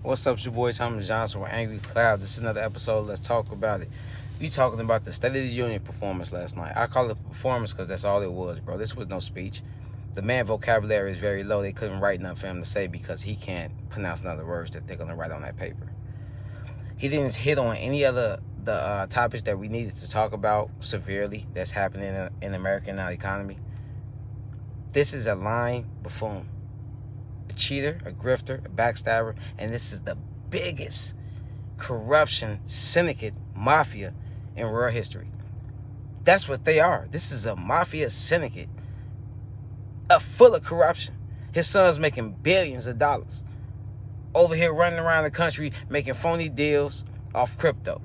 What's up, it's your boy Thomas Johnson with Angry Clouds. This is another episode. Let's talk about it. We talking about the State of the Union performance last night. I call it a performance because that's all it was, bro. This was no speech. The man vocabulary is very low. They couldn't write nothing for him to say because he can't pronounce none of the words that they're gonna write on that paper. He didn't hit on any other the topics that we needed to talk about severely that's happening in America and our economy. This is a lying buffoon. A cheater, a grifter, a backstabber, and this is the biggest corruption syndicate mafia in world history. That's what they are. This is a mafia syndicate full of corruption. His son's making billions of dollars over here running around the country making phony deals off crypto.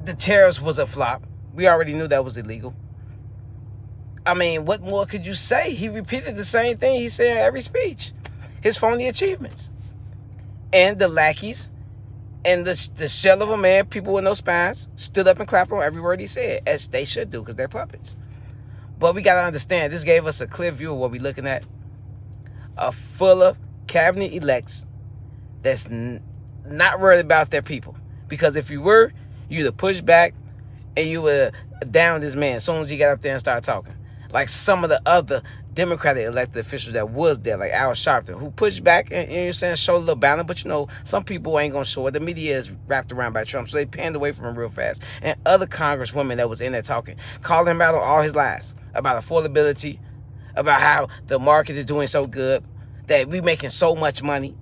The tariffs was a flop. We already knew that was illegal. I mean, what more could you say? He repeated the same thing he said in every speech. His phony achievements. And the lackeys and the shell of a man, people with no spines, stood up and clapped on every word he said, as they should do because they're puppets. But we got to understand, this gave us a clear view of what we're looking at. A full of cabinet elects that's not worried about their people. Because if you were, you'd have pushed back and you would have downed this man as soon as he got up there and started talking. Like some of the other Democratic elected officials that was there, like Al Sharpton, who pushed back and, you know what I'm saying, showed a little balance. But, you know, some people ain't going to show it. The media is wrapped around by Trump, so they panned away from him real fast. And other congresswomen that was in there talking, calling him out on all his lies about affordability, about how the market is doing so good, that we making so much money.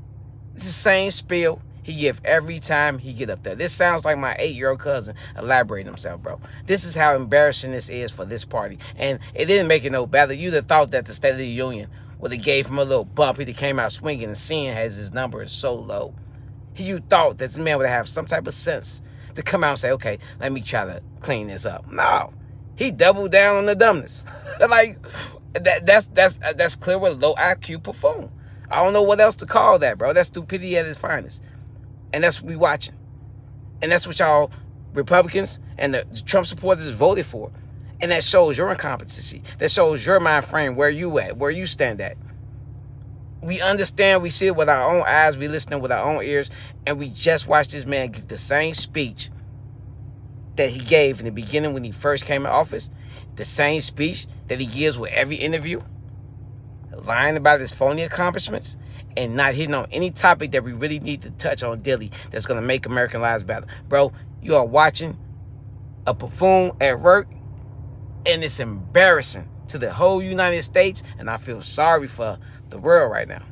It's the same spiel he give every time he get up there. This sounds like my 8-year-old cousin elaborating himself, bro. This is how embarrassing this is for this party. And it didn't make it no better. You'd have thought that the State of the Union would have gave him a little bump. He came out swinging and seeing as his number is so low. You thought that this man would have some type of sense to come out and say, okay, let me try to clean this up. No. He doubled down on the dumbness. Like, that's clear with low IQ buffoon. I don't know what else to call that, bro. That's stupidity at its finest. And that's what we watching. And that's what y'all Republicans and the Trump supporters voted for. And that shows your incompetency. That shows your mind frame, where you at, where you stand at. We understand, we see it with our own eyes, we listen with our own ears, and we just watched this man give the same speech that he gave in the beginning when he first came in office. The same speech that he gives with every interview. Lying about his phony accomplishments and not hitting on any topic that we really need to touch on daily that's going to make American lives better. Bro, you are watching a buffoon at work, and it's embarrassing to the whole United States, and I feel sorry for the world right now.